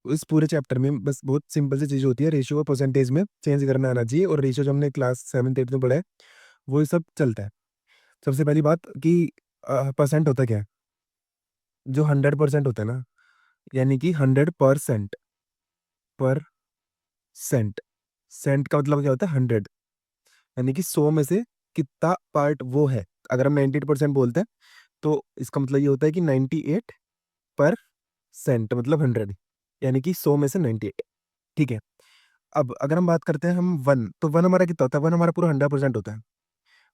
इस पूरे चैप्टर में बस बहुत सिंपल सी चीज होती है, रेशियो को परसेंटेज में चेंज करना आना चाहिए, और रेशियो जो हमने क्लास 7th 8th में पढ़ा है वो सब चलता है। सबसे पहली बात कि परसेंट होता क्या है? जो 100% होता है ना, यानी कि 100%, पर सेंट, सेंट का मतलब क्या होता है? 100, यानी कि 100 में से कितना पार्ट वो है। अगर हम 98% बोलते हैं तो इसका मतलब ये होता है कि 98% मतलब 100, यानी कि 100 में से 98। ठीक है। अब अगर हम बात करते हैं हम वन, तो वन हमारा कितना होता है? वन हमारा पूरा 100% होता है।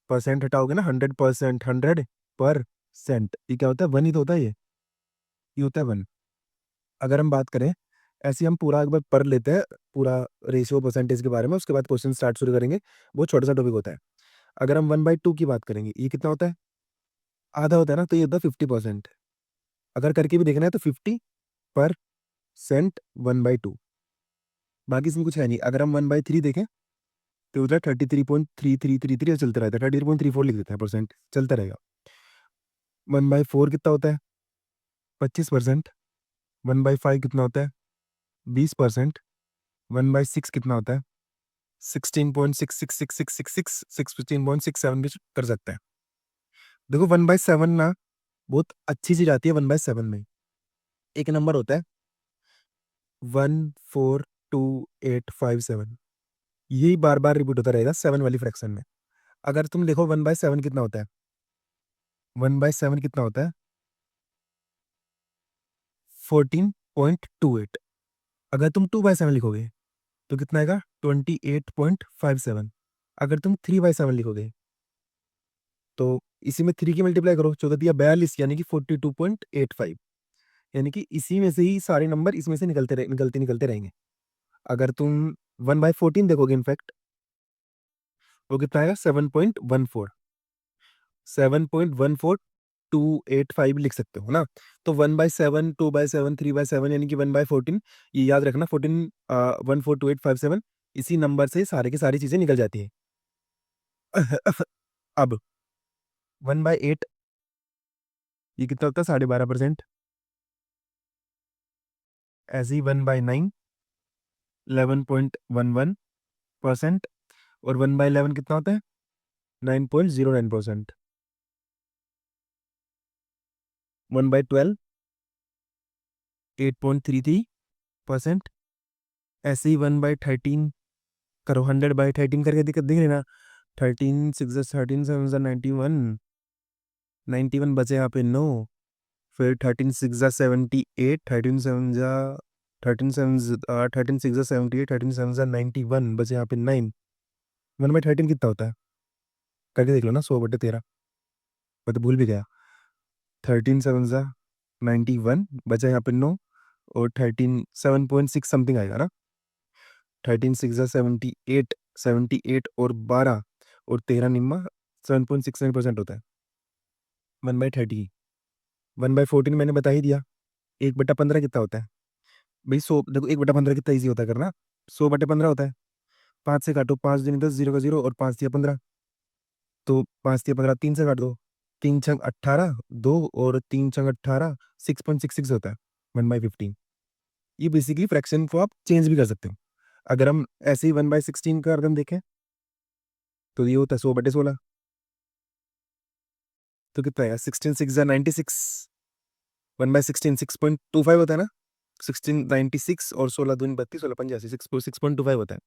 परसेंट हटाओगे ना, 100%, 100%, ये क्या होता है? वन ही तो होता है ये होता है वन। अगर हम बात करें, ऐसे ही हम पूरा एक बार पढ़ लेते हैं पूरा रेशियो परसेंटेज के बारे में, उसके बाद क्वेश्चन स्टार्ट शुरू करेंगे। बहुत छोटा सा टॉपिक होता है। अगर हम 1/2 की बात करेंगे, ये कितना होता है? आधा होता है ना, तो ये होता है 50%। अगर करके भी देखना है तो 50% 1/2। बाकी इसमें कुछ है नहीं। अगर हम 1/3 देखें तो होता है 33.3333, चलता रहता है, 33.34 लिख देते हैं, परसेंट चलता रहेगा। 1/4 कितना होता है? 25%। 1/5 कितना होता है? 20%। 1/6 कितना होता है? 16.666666, 16.67 भी कर सकते हैं। देखो 1/7 ना बहुत अच्छी चीज आती है। 1/7 में एक नंबर होता है 142,857, यही बार बार रिपीट होता रहेगा 7 वाली फ्रैक्शन में। अगर तुम देखो 1/7 कितना होता है? 1/7 कितना होता है? 14.28। अगर तुम 2/7 लिखोगे तो कितना आएगा? 28.57। अगर तुम 3/7 लिखोगे तो इसी में 3 की मल्टीप्लाई करो, 14 दिया 42, यानी कि 42.85। यानी कि इसी में से ही सारे नंबर इसमें से निकलते निकलते रहेंगे। अगर तुम 1/14 देखोगे, इनफैक्ट वो कितना आएगा? 7.14, 7.14285 लिख सकते हो ना। तो 1/7, 2/7, 3/7, यानी कि 1/14, ये याद रखना। 14 142,857, इसी नंबर से सारे की सारी चीजें निकल जाती है। अब 1/8, ये कितना होता है? 12.5%। ऐसे ही 1/9, 11.11%। और 1/11 कितना होता है? 9.09%। 1/12, 8.33%। ऐसे ही 1/13 करो, 100/13 करके दिक्कत दिख रही ना। 13 6 13 7 91, 91 बचे यहाँ पे 9। फिर 13 6 78, 13 7 13 7 13 6 78, 13 7 91, बचे यहाँ पे 9। 1/13 कितना होता है? करके देख लो ना, 100/13। मैं तो भूल भी गया। 13 7 91, बचा यहाँ पे 9, और 7.6 समथिंग आएगा ना। 13 6 78, 78 और 12 और 13 निम्मा, 7.69% होता है 1/30। 1/14 मैंने बता ही दिया। 1/15 कितना होता है भाई? 100 देखो, 1/15 कितना ईजी होता है करना। 100/15 होता है। 5 से काटो, 5 दिन 10, 0 का 0, और 5 दिया 15। तो 5 दिया 15, 3 से काट दो, 3 छंग 18, 2 और 3 छंग 18, 6.66 होता है 1/15। ये बेसिकली फ्रैक्शन को आप चेंज भी कर सकते हो। अगर हम ऐसे ही 1/16 का अगर हम देखें तो ये होता है 100/16। तो कितना है? 16 6 96। 1/16 6.25 होता है ना। 1696, और 16 दूनी 32, 16 85, 6.25 होता है।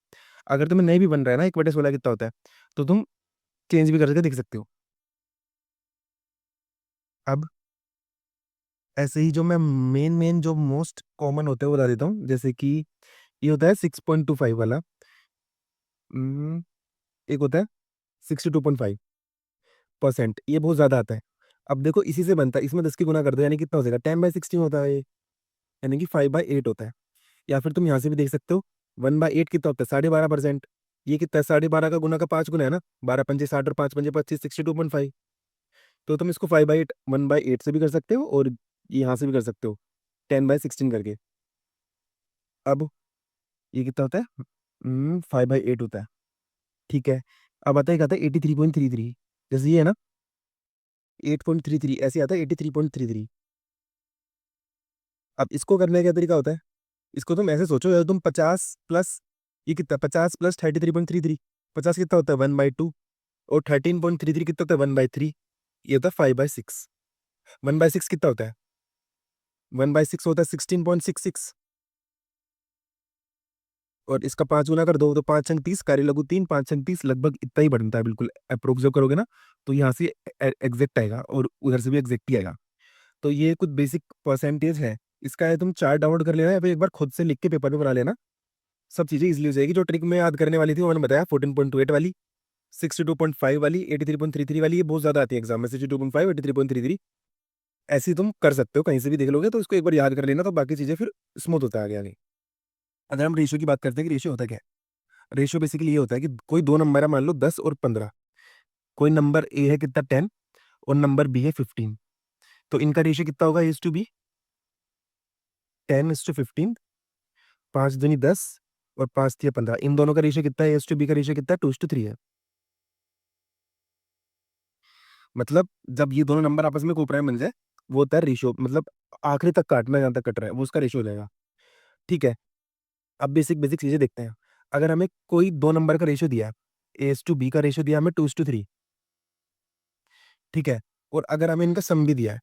अगर तुम्हें नहीं भी बन रहा है ना 1/16 कितना होता है, तो तुम चेंज भी करके देख सकते हो। अब ऐसे ही जो मैं मेन मेन जो मोस्ट कॉमन होते हैं वो बता देता हूँ। जैसे कि ये होता है 6.25 वाला। हम्म, एक होता है 62.5%, ये बहुत ज्यादा आता है। अब देखो इसी से बनता है, इसमें 10 की गुना कर दो, यानी कितना हो जाएगा? 10/16 होता है ये, यानी कि 5/8 होता है। या फिर तुम यहाँ से भी देख सकते हो, 1/8 कितना होता है? 12.5%। ये कितना है? 12.5 का गुना का 5 गुना है ना। 12 पंजे 60 और 5 पंजे 25, 62.5। तो तुम इसको 5/8 1/8 से भी कर सकते हो, और यहाँ से भी कर सकते हो 10/16 करके। अब ये कितना होता है? 5/8 होता है। ठीक है। अब आता है क्या? आता है 83.33। जैसे ये है ना 8.33, ऐसे आता है 83.33। अब इसको करने का क्या तरीका होता है? इसको तुम ऐसे सोचो, यार तुम 50 प्लस, ये कितना, 50 प्लस 33.33, 50 कितना होता है 1/2, और 13.33 कितना होता है 1/3, ये होता है 5/6। 1/6 कितना होता है, 1/6 होता है 16.66, और इसका 5 गुना कर दो तो 5 अंक 30, कार्य लघु 3, 5 अंक 30, लगभग इतना ही बनता है, बिल्कुल अप्रोक्स जो करोगे ना, तो यहाँ से एग्जैक्ट आएगा और उधर से भी एग्जैक्ट ही आएगा। तो ये कुछ बेसिक परसेंटेज है। इसका है तुम चार्ट डाउनलोड कर लेना, या फिर एक बार खुद से लिख के पेपर पे बना लेना, सब चीज़ें इजीली हो जाएगी। जो ट्रिक में याद करने वाली थी वो मैंने बताया, 14.28 वाली, 62.5 वाली, 83.33 वाली, ये बहुत ज़्यादा आती है एग्जाम में, 62.5, 83.33, ऐसी तुम कर सकते हो, कहीं से भी देख लोगे, तो इसको एक बार याद कर लेना, तो बाकी चीज़ें फिर स्मूथ होता है आगे आगे। अगर हम रेशियो की बात करते हैं कि रेशियो होता क्या है, रेशियो बेसिकली ये होता है कि कोई दो नंबर है, मान लो 10 और 15, कोई नंबर ए है कितना 10, और नंबर बी है 15, तो इनका रेशियो कितना होगा, एज टू बी 10:15, 5 दूनी 10, और 5 तिया 15, इन दोनों का रेशियो कितना है, एज टू बी का रेशियो कितना है, 2:3 है। मतलब जब ये दोनों नंबर आपस में कोप्राइम बन जाए, वो होता है रेशियो, मतलब आखिरी तक काटना, जहाँ तक कट रहा है वो उसका रेशियो हो जाएगा। ठीक है, अब बेसिक बेसिक चीजें देखते हैं। अगर हमें कोई दो नंबर का रेशियो दिया है, एज टू बी का रेशियो दिया हमें 2:3, ठीक है, और अगर हमें इनका सम भी दिया है,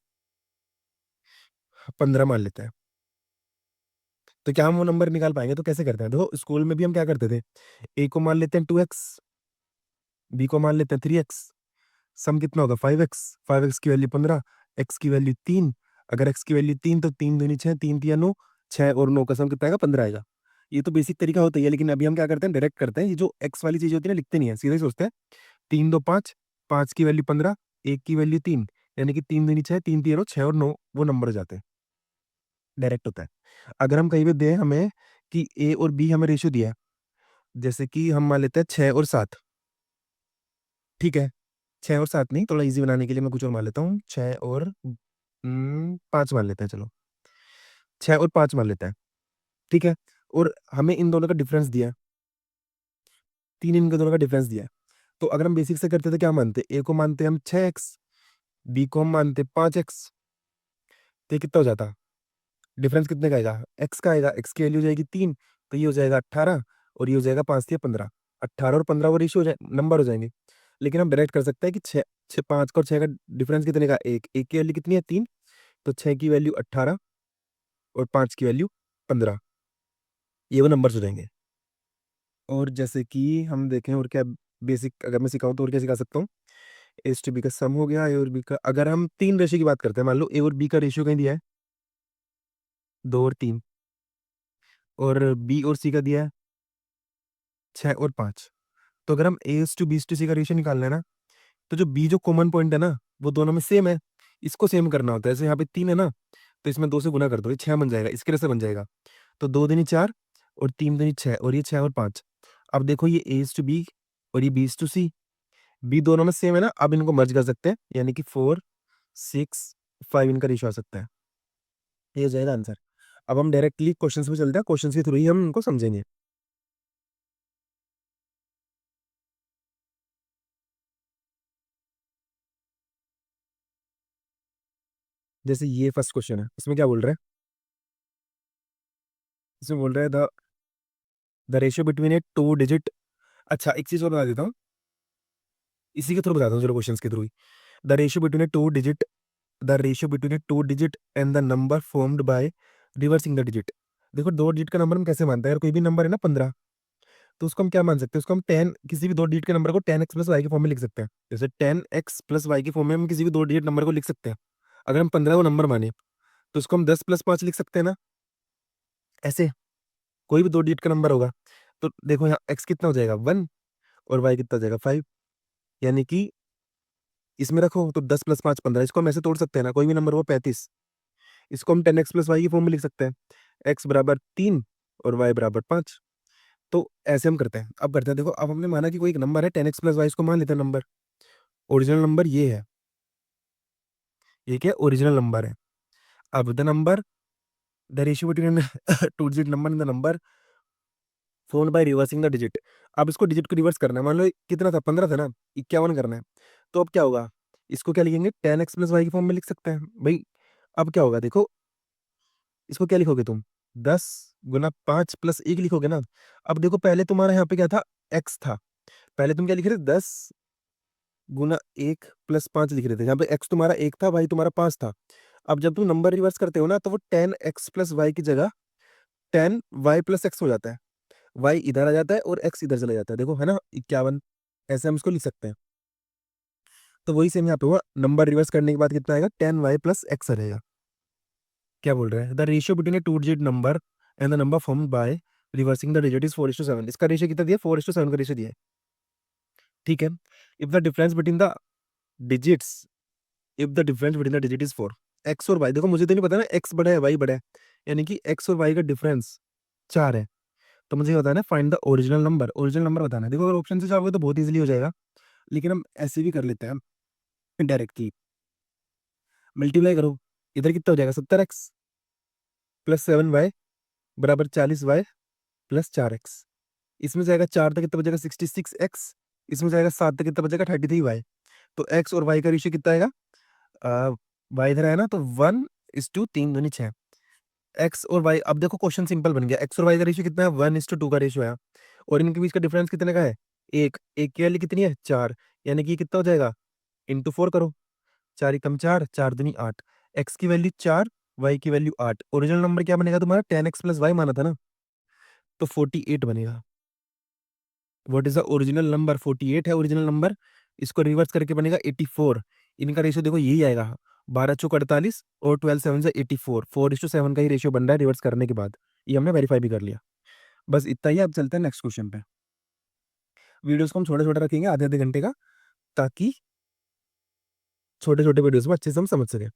15 मान लेते हैं, तो क्या हम वो नंबर निकाल पाएंगे? तो कैसे करते हैं, देखो स्कूल में भी हम क्या करते थे, ए को मान लेते हैं 2x, बी को मान लेते हैं 3x, सम कितना होगा 5x, 5x की वैल्यू 15, x की वैल्यू 3, अगर x की वैल्यू 3 तो 3 दूनी 6, 3 तिया 9, 6 और 9 का सम कितना आएगा, 15 आएगा। ये तो बेसिक तरीका होता ही है, लेकिन अभी हम क्या करते हैं, डायरेक्ट करते हैं, ये जो x वाली चीज होती है ना, लिखते नहीं है, सीधे ही सोचते हैं, 3 2 5, 5 की वैल्यू 15, एक की वैल्यू 3, यानी कि 3 दूनी 6, 3 तिया 9, 6 और 9 वो नंबर हो जाते हैं, डायरेक्ट होता है। अगर हम कहीं भी दे हमें कि ए और बी हमें रेशियो दिया है, जैसे कि हम मान लेते हैं 6 और 7, ठीक है, 6 और 7 नहीं, थोड़ा इजी बनाने के लिए मैं कुछ और मान लेता हूँ, 6 और 5 मान लेते हैं, चलो 6 और 5 मान लेते हैं, ठीक है, और हमें इन दोनों का डिफरेंस दिया है, तीन इनके दोनों का डिफरेंस दिया है। तो अगर हम बेसिक से करते तो क्या मानते, ए को मानते हम 6x, बी को हम मानते 5x, तो ये कितना हो जाता, डिफरेंस कितने का आएगा, एक्स का आएगा, एक्स की वैल्यू हो जाएगी 3, तो ये हो जाएगा 18, और ये हो जाएगा 5 तिया 15, 18 और 15 वो रेशियो हो जाए, नंबर हो जाएंगे। लेकिन हम डायरेक्ट कर सकते हैं कि छः छः 5 और 6 का डिफरेंस कितने का, एक की वैल्यू कितनी है 3, तो 6 की वैल्यू 18 और 5 की वैल्यू 15, ये वो नंबर्स हो जाएंगे। और जैसे कि हम देखें और क्या बेसिक अगर मैं सिखाऊं तो और क्या सिखा सकता हूँ, एस टू बी का सम हो गया, ए और बी का, अगर हम तीन रेशियो की बात करते हैं, मान लो ए और बी का रेशियो कहीं दिया है 2 और 3, और बी और सी का दिया है 6 और 5, तो अगर हम ए टू बी टू सी का रेशियो निकालना है ना, तो जो बी जो कॉमन पॉइंट है ना, वो दोनों में सेम है, इसको सेम करना होता है। जैसे यहाँ पे 3 है ना, तो इसमें 2 से गुना कर दो, ये 6 बन जाएगा, इसके तरह से बन जाएगा, तो 2 दूनी 4 और 3 दूनी 6, और ये 6 और 5। अब देखो ये ए टू बी और ये बी टू सी, बी दोनों में सेम है ना, अब इनको मर्ज कर सकते हैं, यानी कि 4 6 5 इनका रेशियो आ सकता है, ये हो जाएगा आंसर। अब हम डायरेक्टली क्वेश्चंस में चलते हैं, क्वेश्चंस के थ्रू ही हम इनको समझेंगे। जैसे ये फर्स्ट क्वेश्चन है, इसमें क्या बोल रहा है, इसमें बोल रहा है the ratio between A two digit. अच्छा एक चीज और बता देता हूँ, इसी के थ्रू बताता हूँ, चलो क्वेश्चंस के through he. The ratio between A two digit, the ratio between A two digit and the number formed by reversing the digit. देखो दो डिजिट का नंबर हम कैसे मानते हैं, अगर कोई भी नंबर है ना 15, तो उसको हम क्या मान सकते हैं, उसको हम 10, किसी भी दो डिजिट के नंबर को 10x+y के फॉर्म में लिख सकते हैं। जैसे 10x+y के फॉर्म में हम किसी भी दो डिजिट नंबर को लिख सकते हैं। अगर हम 15 को नंबर माने, तो उसको हम 10+5 लिख सकते हैं ना, ऐसे कोई भी दो डिजिट का नंबर होगा। तो देखो यहाँ x कितना हो जाएगा 1, और y कितना हो जाएगा 5, यानी कि इसमें रखो तो 10+5 15, इसको हम ऐसे तोड़ सकते हैं ना, कोई भी नंबर हो 35, इसको हम 10x+y की फॉर्म में लिख सकते हैं, x बराबर 3 और y बराबर 5। तो ऐसे हम करते हैं। अब करते हैं, देखो अब हमने माना कि कोई एक नंबर है 10x+y, इसको मान लेते हैं नंबर, ओरिजिनल नंबर ये है, ये क्या ओरिजिनल नंबर है। अब the number, the ratio between two digit number in the number phone by reversing the digit. अब इसको डिजिट को रिवर्स करना है, मान लो कितना था 15 था ना, 51 करना है, तो अब क्या होगा, इसको क्या लिखेंगे 10x+y की फॉर्म में लिख सकते हैं भाई। अब क्या होगा देखो, इसको क्या लिखोगे तुम, 10 गुना 5 + 1 लिखोगे ना। अब देखो पहले तुम्हारा यहाँ पे क्या था, x था। पहले तुम क्या लिख रहे थे, 10 गुना 1 + 5 लिख रहे थे। यहाँ पे x तुम्हारा 1 था, y तुम्हारा 5 था। अब जब तुम नंबर रिवर्स करते हो ना, तो वो 10x + y की जगह 10y + x हो जाता है। y इधर आ जाता है और x इधर चला जाता है, देखो है ना 51। ऐसे हम इसको लिख सकते हैं। तो वही सेम यहाँ पे हुआ, नंबर रिवर्स करने के बाद कितना आएगा, 10y + x रहेगा। क्या बोल रहा है, the ratio between A two digit number and the number formed by reversing the digit is 4:7। इसका रेशियो कितना दिया, 4:7 का रेशियो दिया है। ठीक है। If the difference between the digits if the difference between the digit is 4, x और Y, देखो मुझे तो नहीं पता ना एक्स बड़ा है वाई बड़ा है, यानी कि एक्स और वाई का डिफरेंस 4 है। तो मुझे बताना है find the original number, original number बताना है। देखो अगर ऑप्शन से चाहोगे तो बहुत इजीली हो जाएगा, लेकिन हम ऐसे भी कर लेते हैं डायरेक्टली। मल्टीप्लाई करो, इधर कितना हो जाएगा, 70x + 7y बराबर 40y + 4x। इसमें जाएगा 4 तक कितना बचेगा, 66x। इसमें जाएगा 7 तक कितना बचेगा, 33y। तो एक्स और वाई का रेशियो कितना आएगा, वाई इधर है ना, तो 1:3 एक्स और वाई। अब देखो क्वेश्चन सिंपल बन गया, एक्स और वाई का रेशियो कितना है, 1:2 का रेशियो है। और इनके बीच का डिफरेंस कितने का है, एक एक की वैल्यू कितनी है, 4। यानी कि कितना हो जाएगा, × 4 करो, 4 × 4 4×2 = 8। एक्स की वैल्यू 4, वाई की वैल्यू 8। ओरिजिनल नंबर क्या बनेगा तुम्हारा, 10x + y माना था ना, तो 48 बनेगा। What is the original number, 48 है ओरिजिनल नंबर। इसको रिवर्स करके बनेगा 84। इनका रेशियो देखो यही आएगा, 12×4 = 48 और 12×7 = 84। 4:7 का ही रेशियो बन रहा है रिवर्स करने के बाद। ये हमने वेरीफाई भी कर लिया। बस इतना ही है, अब चलते हैं नेक्स्ट क्वेश्चन पे। वीडियोस को हम छोटा छोटा रखेंगे, आधे आधे घंटे का, ताकि छोटे छोटे वीडियोस में अच्छे से हम समझ सके।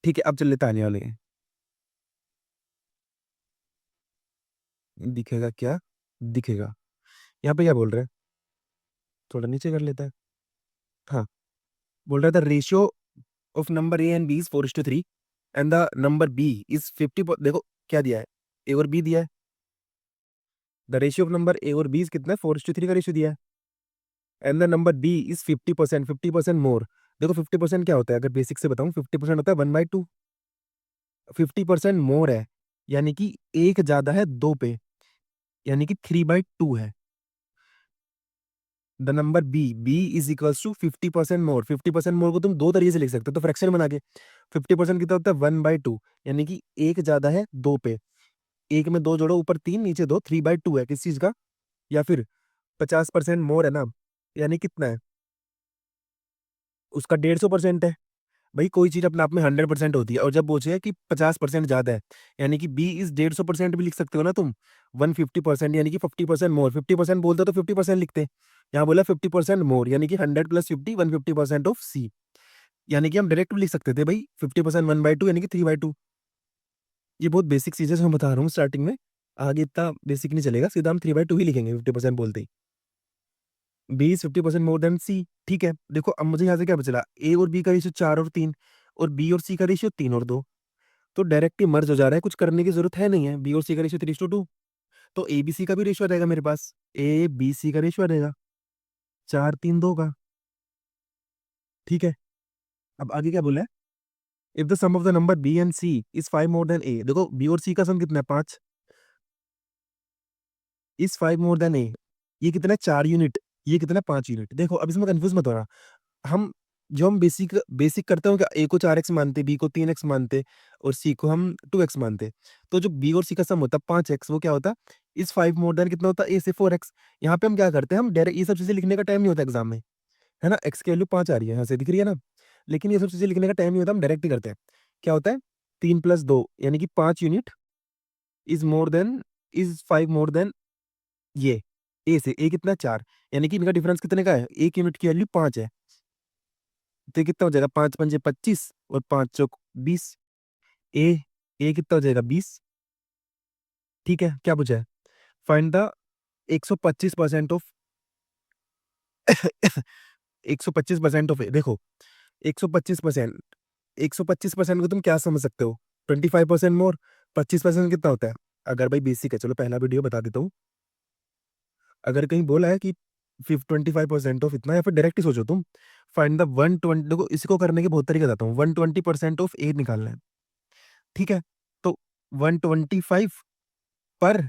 ठीक है, अब चल लेते आने वाले हैं। दिखेगा क्या, दिखेगा। यहाँ पे क्या बोल रहे हैं, थोड़ा नीचे कर लेता है। हाँ, बोल रहा था ratio of number A and B is 4:3 and the number B is 50। देखो क्या दिया है, ए और बी दिया है। द रेशियो ऑफ नंबर ए और बी इज कितना है, 4:3 का रेशियो दिया है। And the number D is 50%, 50% मोर। देखो 50% क्या होता है, अगर बेसिक से बताऊं, 50% होता है 1/2। 50% मोर है, यानी कि एक ज्यादा है दो पे, यानी कि 3/2 है। The number B B is equals to 50% more. 50% more को तुम दो तरीके से लिख सकते हो, तो फ्रैक्शन बना के। 50% कितना होता है, 1/2, यानी कि एक ज्यादा है दो पे। एक में दो जोड़ो, ऊपर 3 नीचे 2, 3/2 है किस चीज का। या फिर 50% मोर है ना, यानी कितना है, उसका 150% है। भाई कोई चीज अपने आप में 100% होती है, और जब पूछे कि 50% ज्यादा है, यानी कि बी इज 150% भी लिख सकते हो ना तुम। 150% यानी कि 50% मोर। 50% बोलते तो 50% लिखते, यहाँ बोला 50% मोर, यानी कि 100 + 50 150% ऑफ सी। यानी कि हम डायरेक्ट भी लिख सकते थे भाई, 50% 1/2 यानी कि 3/2। ये बहुत बेसिक चीजें जो मैं बता रहा हूँ स्टार्टिंग में, आगे इतना बेसिक नहीं चलेगा, सीधा हम 3/2 ही लिखेंगे 50% बोलते ही। बी इज 50% मोर देन सी। ठीक है, देखो अब मुझे यहाँ से क्या बचला, ए और बी का रेशियो 4 और 3, और बी और सी का रेशियो 3 और 2। तो डायरेक्ट ही मर्ज हो जा रहा है, कुछ करने की जरूरत है नहीं है। बी और सी का रेशियो 3:2, तो ए बी सी का भी रेशियो आ जाएगा मेरे पास, ए बी सी का रेशियो आ जाएगा 4 3 2 का। ठीक है, अब आगे क्या बोला है, if the sum of the number B and C is 5 more than A. देखो बी और सी का सम कितना है, 5, इज 5 मोर देन ए, ये कितना है, 4 यूनिट, ये कितना है, 5 यूनिट। देखो अब इसमें कंफ्यूज मत होना। हम जो हम बेसिक बेसिक करते हो क्या, ए को 4x मानते, बी को 3x मानते, और सी को हम 2x मानते। तो जो बी और सी का सम होता है 5x, वो क्या होता है, इस 5 मोर देन कितना होता है, ए से 4x। यहाँ पे हम क्या करते हैं, हम डायरेक्ट ये सब चीजें लिखने का टाइम नहीं होता एग्जाम में, है ना। एक्स की वैल्यू 5 आ रही है, यहाँ से दिख रही है ना, लेकिन ये सब चीजें लिखने का टाइम नहीं होता, हम डायरेक्ट ही करते हैं। क्या होता है, 3 + 2 यानी कि 5 unit is more than, is 5 more then ये, ए से, ए कितना 4, यानी कि इनका डिफरेंस कितने का है, 1 यूनिट की वैल्यू 5 है। तो ये कितना हो जाएगा, 5 × 5 = 25 और 5 × 4 = 20। ए ए कितना हो जाएगा, 20। ठीक है, क्या पूछा है, फाइंड द 125% ऑफ 125% ऑफ ए। देखो 125%, 125% को तुम क्या समझ सकते हो, 25% मोर। 25% कितना होता है, अगर भाई बेसिक है, चलो पहला वीडियो बता देता हूँ। अगर कहीं बोला है कि 25% ऑफ इतना, या फिर डायरेक्ट ही सोचो तुम, फाइंड द 120। देखो इसको करने के बहुत तरीके बताता हूँ, 120% ऑफ ए निकालना है। ठीक है, तो 125 पर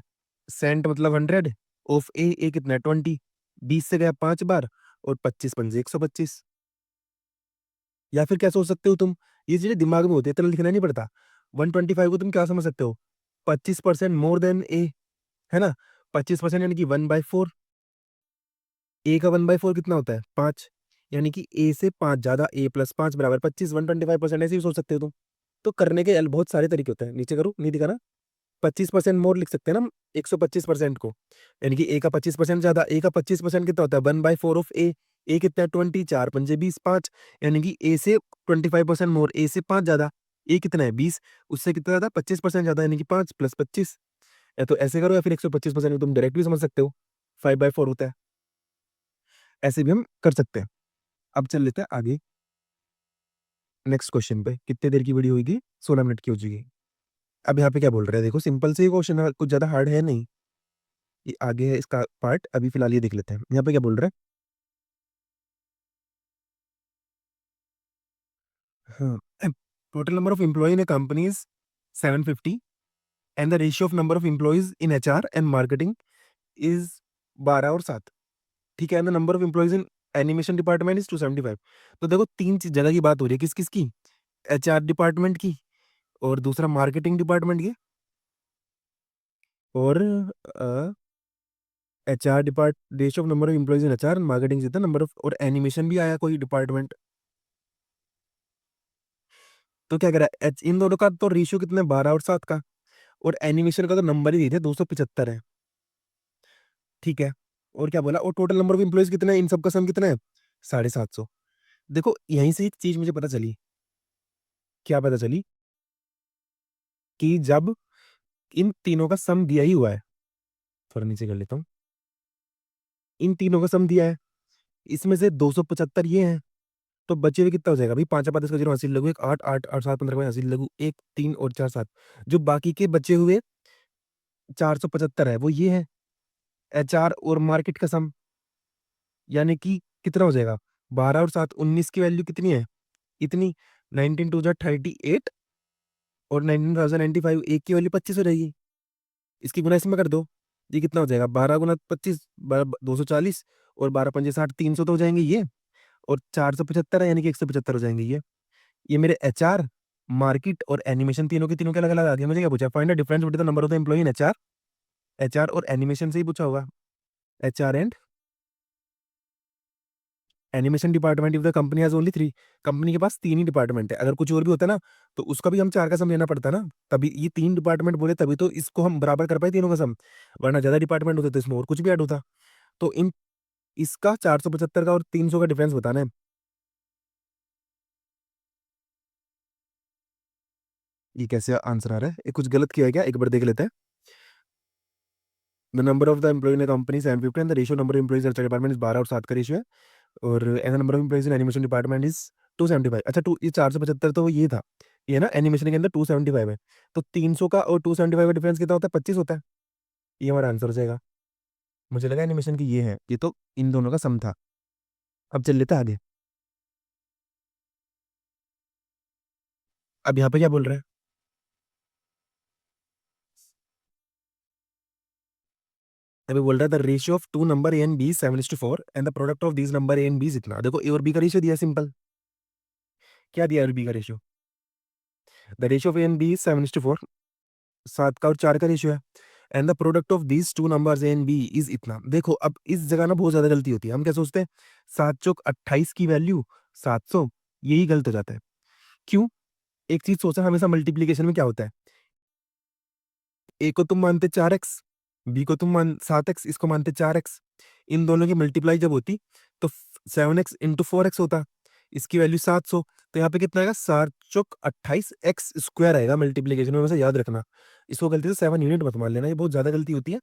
सेंट मतलब 100 ऑफ ए कितना है 20, 20 से गया 5 बार और 25 पंजे 125। या फिर क्या सोच सकते हो तुम, ये चीजें दिमाग में होती है, इतना लिखना नहीं पड़ता। 125 को तुम क्या समझ सकते हो, 25% मोर देन ए, है ना। 25% यानी कि 1/4। ए का 1/4 कितना होता है 5, यानी कि ए से 5 ज्यादा ए प्लस 5 बराबर 25, 125% ऐसे भी सोच सकते हो तुम। तो करने के बहुत सारे तरीके होते हैं, नीचे करो, नहीं दिखा ना। 25% मोर लिख सकते हैं ना हम 125% को, यानी कि ए का 25% ज्यादा। ए का 25% कितना होता है 1/4 ऑफ ए कितना है 20, 4 पंजे 20 5, यानी कि ए से 25% मोर, ए से 5 ज्यादा। ए कितना है 20, उससे कितना ज्यादा 25% ज्यादा, यानी कि 5 + 25। या तो ऐसे करो या फिर 125% को तुम डायरेक्ट भी समझ सकते हो, 5/4 होता है। ऐसे भी हम कर सकते हैं। अब चल लेते हैं आगे नेक्स्ट क्वेश्चन पे। कितने देर की वीडियो होगी, 16 मिनट की हो जाएगी। अब यहाँ पे क्या बोल रहे हैं, देखो सिंपल से क्वेश्चन है, कुछ ज्यादा हार्ड है नहीं। ये आगे है इसका पार्ट, अभी फिलहाल ये देख लेते हैं। यहाँ पे क्या बोल रहा है, हाँ, total number of employ in a company is 750 and the ratio of number of employees in HR and marketing is 12 और 7। ठीक है, and the number of employees in animation department is 275। तो देखो तीन जगह की बात हो रही है, किस किस की, एचआर डिपार्टमेंट की और दूसरा मार्केटिंग डिपार्टमेंट की। और HR depart ratio of number of employees in HR marketing जितना नंबर ऑफ, और एनिमेशन भी आया कोई डिपार्टमेंट। तो क्या करा, एच इन दोनों का तो रेशियो कितना है 12 और 7 का, और एनिमेशन का तो नंबर ही दिए थे 275 है। ठीक है, और क्या बोला, और टोटल नंबर ऑफ एम्प्लॉयज कितना है, इन सब का सम कितना है 750। देखो यहीं से एक चीज मुझे पता चली, क्या पता चली, कि जब इन तीनों का सम दिया ही हुआ है, थोड़ा नीचे कर लेता हूँ, इन तीनों का सम दिया है, इसमें से 275 ये है, तो बचे हुए कितना हो जाएगा भाई, 5 5 का 0 हासिल लगू, एक 8 8 8 7 15 का हासिल लगू, एक 3 और 4 7, जो बाकी के बचे हुए 475 है वो ये है एचआर और मार्केट का सम। यानी कि कितना हो जाएगा, 12 और 7 19 की वैल्यू कितनी है, इतनी, 19 टू 38 और 19,095, एक की वैल्यू 25 हो जाएगी। इसकी गुना इसमें कर दो, ये कितना हो जाएगा 12 × 25 240, और 12 × 5 = 60, 300 तो हो जाएंगे ये, और 475 है यानी कि 175 हो जाएंगे ये मेरे एचआर मार्केट और एनिमेशन तीनों के तीनों के अलग अलग आ गया। मुझे क्या पूछा, find the difference between the number of the employee in HR, HR और एनिमेशन से ही पूछा होगा, HR and animation department if the company has only 3। Company के पास 3 ही डिपार्टमेंट है, अगर कुछ और भी होता ना तो उसका भी हम 4 का सम लेना पड़ता ना, तभी ये 3 डिपार्टमेंट बोले तभी तो इसको हम बराबर कर पाए तीनों का सम, वरना ज्यादा डिपार्टमेंट होते तो इसमें और कुछ भी ऐड होता। तो इन इसका 475 का और 300 का डिफरेंस बताना है। ये कैसे आंसर आ रहा है, ये कुछ गलत किया है क्या, एक बार देख लेते हैं। The number of the employ in company 750 and the ratio number of employees in department is 12 और 7 का रेशियो है, और and the number of employees in animation department is 275। अच्छा टू ये 475 तो ये था, ये ना एनिमेशन के अंदर 275 है, तो 300 का और 275 का डिफरेंस कितना होता है 25 होता है, ये हमारा आंसर हो जाएगा। मुझे लगा एनिमेशन की ये है, ये तो इन दोनों का सम था। अब चल लेते हैं आगे। अब यहाँ पे क्या बोल रहा है, अभी बोल रहा है the ratio of two number A and B 7:4 and the product of these number A and B इतना। देखो ए और बी का रेशियो दिया सिंपल, क्या दिया ए और बी का ratio, the ratio of A and B 7:4, 7 का और 4 का रेशियो है, and the product of these two numbers A and B is इतना। देखो अब इस जगह ना बहुत ज्यादा गलती होती है, हम क्या सोचते हैं 7 चौक 28 की वैल्यू 700, यही गलत हो जाता है। क्यों, एक चीज सोचा हमेशा मल्टीप्लीकेशन में क्या होता है, ए को तुम मानते 4x, बी को तुम मान 7x, इसको मानते 4x, इन दोनों की मल्टीप्लाई जब होती तो 7x इंटू 4x होता, इसकी वैल्यू 700, तो यहाँ पे कितना आएगा 7 चौक 28 एक्स स्क्वायर आएगा मल्टीप्लीकेशन में, वैसे याद रखना। इसको गलती से 7 यूनिट मत मान लेना, ये बहुत ज्यादा गलती होती है।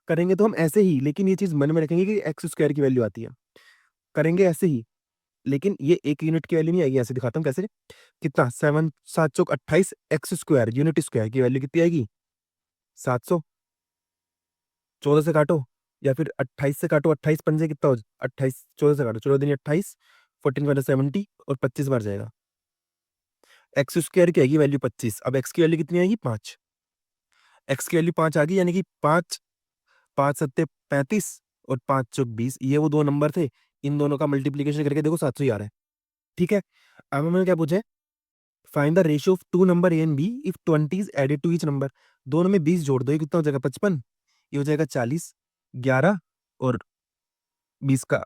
करेंगे तो हम ऐसे ही, लेकिन ये चीज मन में रखेंगे कि एक्स स्क्वायर की वैल्यू आती है, करेंगे ऐसे ही, लेकिन ये 1 यूनिट की वैल्यू नहीं आएगी। ऐसे दिखाता हूँ कैसे, कितना 7 चौक 28 एक्स स्क्वायर यूनिट स्क्वायर की वैल्यू कितनी आएगी 700, 14 से काटो या फिर 28 से काटो, 28 पंजे कितना हो, 28 14 से काटो, 14 दिन 28, 14 × 70 और 25 बार जाएगा, एक्स स्क्वायर की आएगी वैल्यू 25। अब एक्स की वैल्यू कितनी आएगी 5, एक्स की वैल्यू 5 आ गई, यानी कि 5, 5 सत्ते 35 और 5 चौक 20, ये वो दो नंबर थे। इन दोनों का मल्टीप्लीकेशन करके देखो 700 ही आ रहा है। ठीक है, अब हमें क्या पूछे, find the ratio of two number A and B if 20 is added to each number. दोनों में 20 जोड़ दो, ये कितना हो जाएगा 55, ये हो जाएगा 40, 11 और 20 का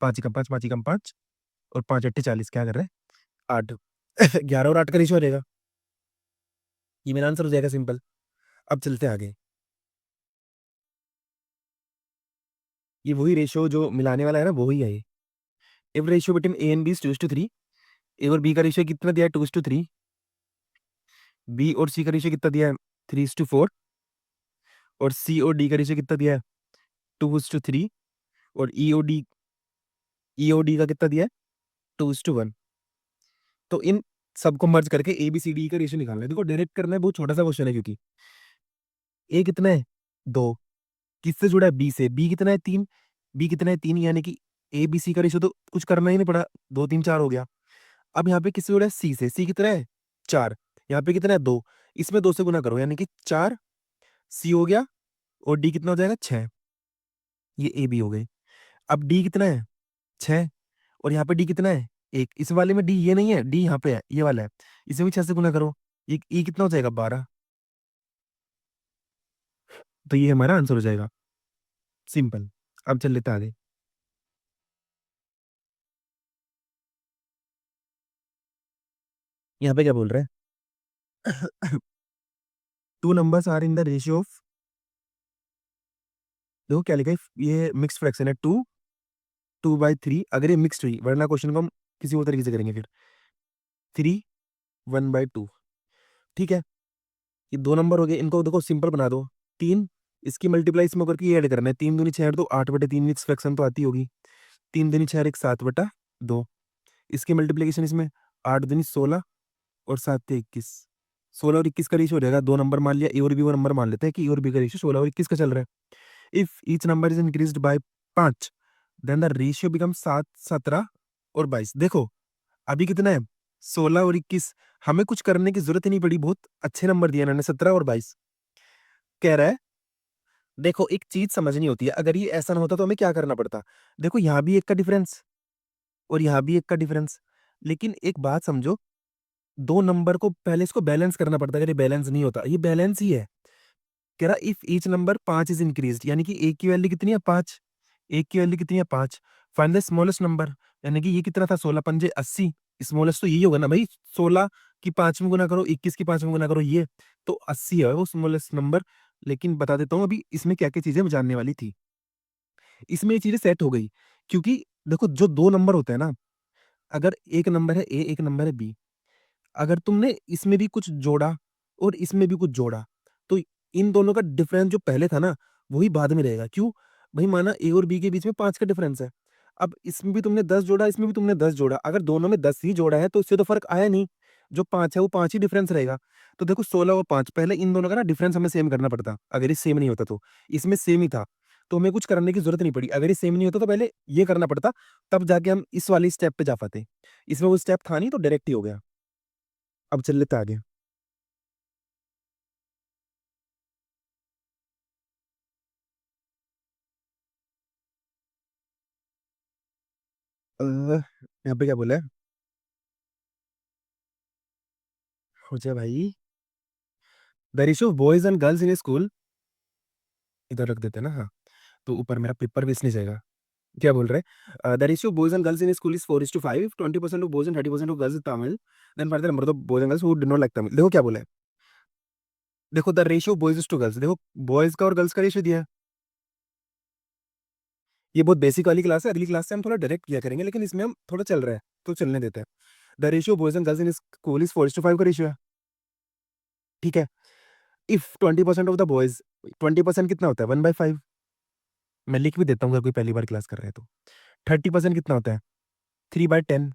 5 कम 5, 5 कम 5 और 5 8 40, क्या कर रहे हैं 8 11 और 8 का रेशियो रहेगा, ये मेरा आंसर हो जाएगा सिंपल। अब चलते हैं आगे, ये वही रेशियो जो मिलाने वाला है ना, वो ही है ये। If ratio between A and B is 2:3, A और बी का रेशियो कितना दिया है 2:3, बी और सी का रेशियो कितना दिया है 3:4, और सी और डी का रेशियो कितना दिया है 2:3, और ई और डी का कितना दिया है 2:1। तो इन सबको मर्ज करके ए बी सी डी का रेशियो निकालना है। देखो डायरेक्ट करना है, बहुत छोटा सा क्वेश्चन है, क्योंकि ए कितना है 2, किससे जुड़ा है बी से, बी कितना है 3, बी कितना है 3, यानी कि ए बी सी का रेशियो तो कुछ करना ही नहीं पड़ा, 2 3 4 हो गया। अब यहाँ पे किससे जुड़ा है सी से, सी कितना है 4, यहाँ पे कितना है 2, इसमें 2 से गुना करो, यानी कि 4 सी हो गया, और डी कितना हो जाएगा 6, ये ए बी हो गई। अब डी कितना है 6, और यहाँ पे डी कितना है 1, इस वाले में डी ये नहीं है, डी यहाँ पे है, ये वाला है, इसे भी 6 से गुना करो, ये ई कितना हो जाएगा 12, तो ये हमारा आंसर हो जाएगा सिंपल। अब चल लेते हैं आगे, यहाँ पे क्या बोल रहा है two numbers are in the ratio of, देखो क्या लिखा है, ये मिक्स फ्रैक्शन है, 2/3, अगर ये मिक्स्ड हुई, वरना क्वेश्चन को हम किसी और तरीके से करेंगे फिर, 3 1/2। ठीक है, ये दो नंबर हो गए, इनको देखो सिंपल बना दो, 3, इसकी मल्टीप्लाई इसमें करके ये ऐड करना है, 3 दूनी 6 तो 8/3 मिक्स फ्रैक्शन तो आती होगी, 3 दूनी 6 एक 7/2, इसकी मल्टीप्लीकेशन इसमें 8 दूनी 16 और 7 21, 16 और 21 का रेशियो हो जाएगा, दो नंबर मान लिया, ए और बी वो नंबर मान लेते हैं कि ए और बी का रेशियो 16 और 21 का चल रहा है। If each number is increased by 5, then the ratio become 7 17 और 22। देखो अभी कितना है 16 और 21, हमें कुछ करने की जरूरत ही नहीं पड़ी, बहुत अच्छे नंबर दिए इन्होंने 17 और 22। कह रहा है देखो एक चीज समझनी होती है, अगर ये ऐसा ना होता तो हमें क्या करना पड़ता, देखो यहाँ भी एक का डिफरेंस और यहाँ भी एक का डिफरेंस, लेकिन एक बात समझो, दो नंबर को पहले इसको बैलेंस करना पड़ता है, अगर ये बैलेंस नहीं होता, ये बैलेंस ही है। कह रहा if each number 5 is increased, यानी कि एक की वैल्यू कितनी है 5, एक की वैल्यू कितनी है 5, फाइंड द स्मॉलेस्ट नंबर, यानी कि ये कितना था 16 पंजे 80, स्मॉलेस्ट तो यही होगा ना भाई, 16 की 5 में गुना करो, 21 की 5 में गुना करो, ये तो 80 है वो स्मॉलेस्ट नंबर। लेकिन बता देता हूँ अभी इसमें क्या क्या चीजें जानने वाली थी, इसमें ये चीजें सेट हो गई, क्योंकि देखो जो दो नंबर होते हैं ना, अगर एक नंबर है ए एक नंबर है बी, अगर तुमने इसमें भी कुछ जोड़ा और इसमें भी कुछ जोड़ा, तो इन दोनों का डिफरेंस जो पहले था ना, वही बाद में रहेगा। क्यों? भाई माना ए और बी के बीच में 5 का डिफरेंस है। अब इसमें भी तुमने 10 जोड़ा, इसमें भी तुमने 10 जोड़ा। अगर दोनों में 10 ही जोड़ा है तो इससे तो फ़र्क आया नहीं। जो 5 है वो 5 ही डिफरेंस रहेगा। तो देखो 16 और 5 पहले इन दोनों का ना डिफरेंस हमें सेम करना पड़ता। अगर ये सेम नहीं होता तो। इसमें सेम ही था, तो हमें कुछ करने की ज़रूरत नहीं पड़ी। अगर ये सेम नहीं होता तो पहले ये करना पड़ता, तब जाके हम इस वाली स्टेप पे जा पाते। इसमें वो स्टेप था नहीं तो डायरेक्ट ही हो गया। अब चल लेते हैं आगे। यहाँ पे क्या बोला है? हो जाए भाई, the ratio of boys and girls in school, इधर रख देते हैं ना, हाँ, तो ऊपर मेरा पेपर वेस्ट नहीं जाएगा। क्या बोल रहे हैं, the ratio of boys and girls in school is 4:5, 20% of boys and 30% of girls Tamil, then find the number of boys and girls who do not like Tamil. देखो क्या बोला है, देखो the ratio of boys to girls, देखो boys का और girls का ratio दिया है। ये बहुत बेसिक वाली क्लास है, अगली क्लास से हम थोड़ा डायरेक्ट किया करेंगे, लेकिन इसमें हम थोड़ा चल रहा है तो चलने देते हैं। The ratio of boys and girls in school is 4:5 का रेशियो है। ठीक है, इफ 20% ऑफ द बॉयज, 20% कितना होता है 1/5, मैं लिख भी देता हूँ अगर कोई पहली बार क्लास कर रहे हैं तो। 30% कितना होता है 3/10,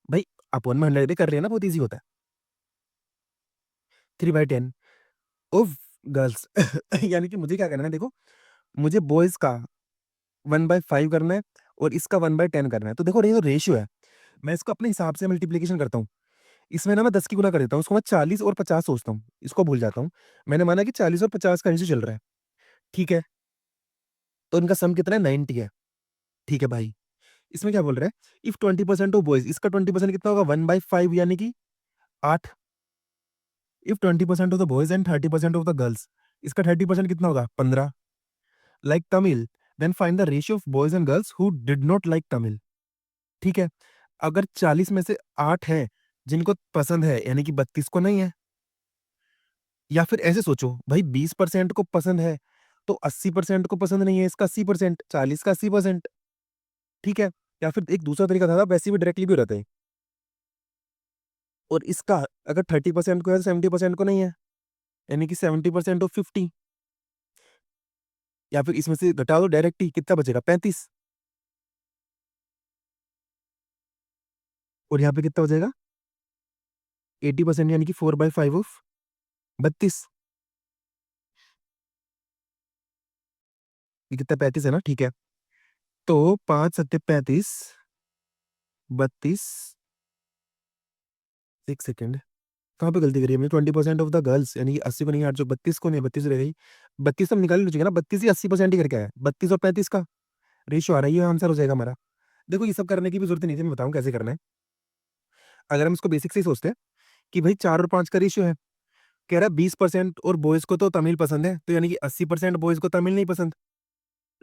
भाई अपन में 100 पे कर रहे हैं ना, बहुत ईजी होता है। 3/10 ऑफ गर्ल्स यानी कि मुझे क्या करना है, देखो मुझे बॉयज का 1/5 करना है और इसका 1/10 करना है। तो देखो ये जो रेशियो है, मैं इसको अपने हिसाब से मल्टीप्लीकेशन करता हूँ। इसमें ना मैं 10 की गुना कर देता हूँ, उसको मैं 40 और 50 सोचता हूँ, इसको भूल जाता हूँ। मैंने माना कि 40 और 50 का रेशियो चल रहा है, ठीक है? तो इनका सम कितना है? 90 है, ठीक है भाई। इसमें क्या बोल रहा है? इफ 20% ऑफ बॉयज, इसका 20% कितना होगा? 1/5 यानी कि 8। If 20% of the boys and 30% of the girls, इसका 30% कितना होगा? 15। Like Tamil, then find the ratio of boys and girls who did not like Tamil, ठीक है? अगर 40 में से 8 हैं जिनको पसंद है, यानी कि 32 को नहीं है। या फिर ऐसे सोचो भाई, 20% को पसंद है तो 80% को पसंद नहीं है, इसका 80%, 40 का 80%, ठीक है? या फिर एक दूसरा तरीका था, वैसे भी डायरेक्टली भी हो रहता है। और इसका अगर 30% को है तो 70% को नहीं है, यानी कि 70% ऑफ 50। या फिर इसमें से घटा दो डायरेक्ट ही, कितना बचेगा? 35। और यहाँ पे कितना बचेगा? 80% यानी कि 4/5 ऑफ 32। ये कितना? 35 है ना, ठीक है? तो 5 सत्ते 35, 32। एक सेकेंड, कहाँ पे गलती करी हमने? 20% ऑफ द गर्ल्स, यानी कि 80 को नहीं, 8 जो 32 को नहीं, 32 रह गई। 32 तो हम निकाल ही लीजिएगा ना, 32 ही 80% ही करके आया, 32 और 35 का रेशियो आ रहा है, ये आंसर हो जाएगा हमारा। देखो ये सब करने की भी जरूरत नहीं थी, मैं बताऊं कैसे करना है। अगर हम इसको बेसिक से ही सोचते हैं कि भाई 4 और 5 का रेशियो है, कह रहा है 20% और बॉयज को तो तमिल पसंद है, तो यानी कि 80% बॉयज को तमिल नहीं पसंद,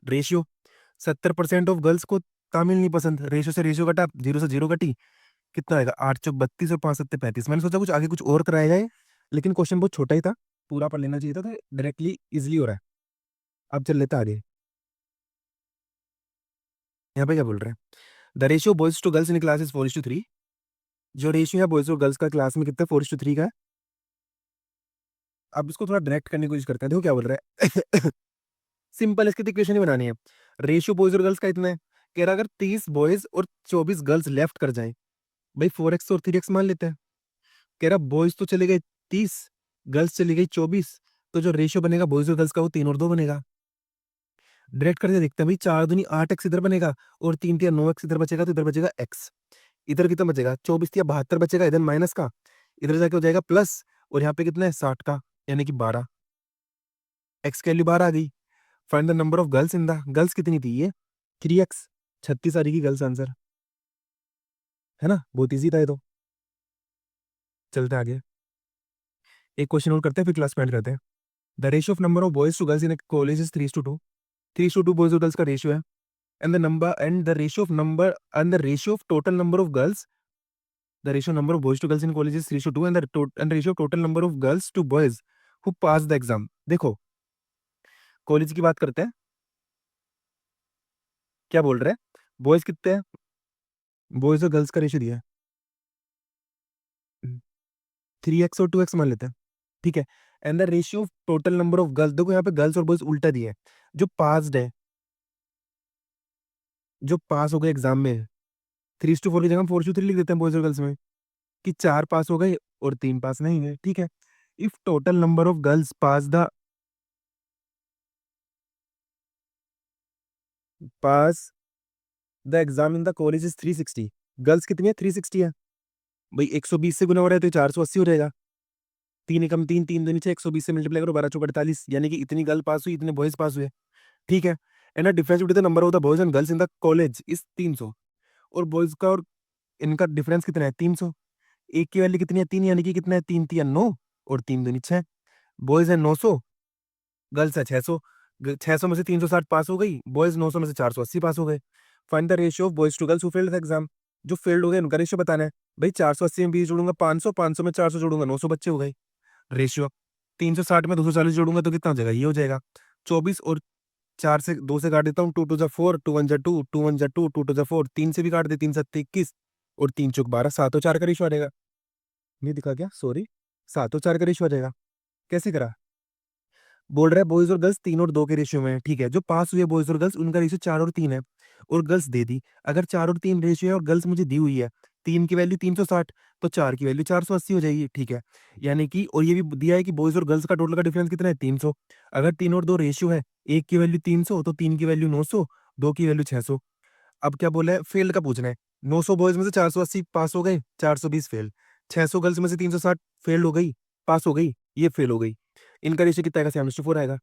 रेशियो। 70% ऑफ गर्ल्स को तमिल नहीं पसंद, रेशियो से रेशियो कटा, 0 से 0 कटी, कितना आएगा? 8 चौक 32 और 5 सत्ते 35। मैंने सोचा कुछ आगे कुछ और कराया जाए, लेकिन क्वेश्चन बहुत छोटा ही था, पूरा पढ़ लेना चाहिए था, तो डायरेक्टली इजिली हो रहा है। अब चल लेता आगे। यहाँ पे क्या बोल रहे हैं? The ratio boys to girls in class is 4:3। जो रेशियो है बॉयज और गर्ल्स का क्लास में कितना? 4:3 का है। अब इसको थोड़ा डायरेक्ट करने की कोशिश करते हैं, देखो क्या बोल रहा है। सिंपल इसकी इक्वेशन ही बनानी है। रेशियो बॉयज और गर्ल्स का इतना है, कह रहा अगर 30 बॉयज और 24 गर्ल्स लेफ्ट कर जाए, भाई 4x और 3x मान लेते हैं। कह रहा बॉयज तो चले गए 30, गर्ल्स चली गई 24, तो जो रेशियो बनेगा बॉयज और गर्ल्स का वो 3 और 2 बनेगा। डायरेक्ट करके देखते हैं भाई, 4 दूनी 8x इधर बनेगा, और 3 तिया 9x इधर बचेगा, तो इधर बचेगा x। इधर कितना बचेगा? 24 तिया 72 बचेगा, इधर माइनस का, इधर जाके हो जाएगा प्लस, और यहाँ पे कितना है? 60 का, यानी कि 12। x की वैल्यू 12 आ गई। Find the number of girls in the, girls कितनी थी? ये 3x, 36 आ रही गर्ल्स आंसर, है ना? बहुत ईजी था ये तो। चलते आगे, एक क्वेश्चन और करते हैं, फिर क्लास में एंड करते हैं। The ratio of number of boys to girls in college is 3:2। 3:2 boys और गर्ल्स का रेशियो है। And the number and the ratio of number and the ratio of total number of girls, the ratio number of boys to girls in college is 3:2 and ratio of total number of girls to boys who pass the exam. देखो college की बात करते हैं, क्या बोल रहे हैं? Boys कितने हैं? बॉयज और गर्ल्स का रेशियो दिया है 3x और 2x मान लेते हैं, ठीक है? And the ratio of total number of girls, देखो यहाँ पे गर्ल्स और बॉयज उल्टा दिया है, जो पास्ड है, जो पास हो गए एग्जाम में, 3:4 की जगह 4:3 लिख देते हैं बॉयज और गर्ल्स में, कि 4 पास हो गए और 3 पास नहीं हुए, ठीक है? If total number of girls pass the exam in the college is 360, girls कितनी है? 360 है भाई, 120 से गुना हो रहा है तो 480 हो जाएगा। 3 एकम 3, 3 दूनी 6, 120 से मल्टीप्लाई करो, 12 चौक 48, यानी कि इतनी गर्ल पास हुई, इतने बॉयज पास हुए, ठीक है? And the difference between the number of the boys and girls in the college is 300। और बॉयज का और इनका डिफरेंस कितना है? 300। एक की वैल्यू कितनी है? 3, यानी कि कितना है? 3 3 9, और 3 दूनी 6। बॉयज है 900, गर्ल्स है 600। 600 में से 360 पास हो गई, बॉयज 900 में से 480 पास हो गए। Find the ratio of boys to girls who failed the exam. जो फेल्ड हो गए उनका रेशियो बताना है। भाई 480 में 20 जोड़ूंगा 500, 500 में 400 जोड़ूंगा 900 बच्चे हो गए। रेशियो 360 में 240 जोड़ूंगा तो कितना हो जाएगा? ये हो जाएगा 24, और 4 से 2 से काट देता हूँ, 2 टू जा 4, 2 1 जा 2, 2 1 जा 2, 2 टू जा 4, 3 से भी काट दे, 3 7 21, और 3 चौक 12, 7 और 4 का रेशियो आ जाएगा। नहीं दिखा क्या? सॉरी, 7 और 4 का रेशियो आ जाएगा। कैसे करा? बोल रहा है बॉयज और गर्ल्स 3 और 2 के रेशियो में है, ठीक है? जो पास हुए बॉयज और गर्ल्स उनका रेशियो 4 और 3 है, और गर्ल्स दे दी। अगर 4 और 3 रेशियो है और गर्ल्स मुझे दी हुई है, 3 की वैल्यू 360, तो 4 की वैल्यू 480 हो जाएगी, ठीक है? यानी कि, और ये भी दिया है कि बॉयज और गर्ल्स का टोटल का डिफरेंस कितना है? 300। अगर 3 और 2 रेशियो है, एक की वैल्यू 300 तो 3 की वैल्यू 900, 2 की वैल्यू 600। अब क्या बोला है? फेल्ड का पूछना है। 900 बॉयज में से 480 पास हो गए, 420 फेल। 600 गर्ल्स में से 360 फेल हो गई, पास हो गई, ये फेल हो गई। इनका रेशियो कितना आएगा? 7:4 आएगा।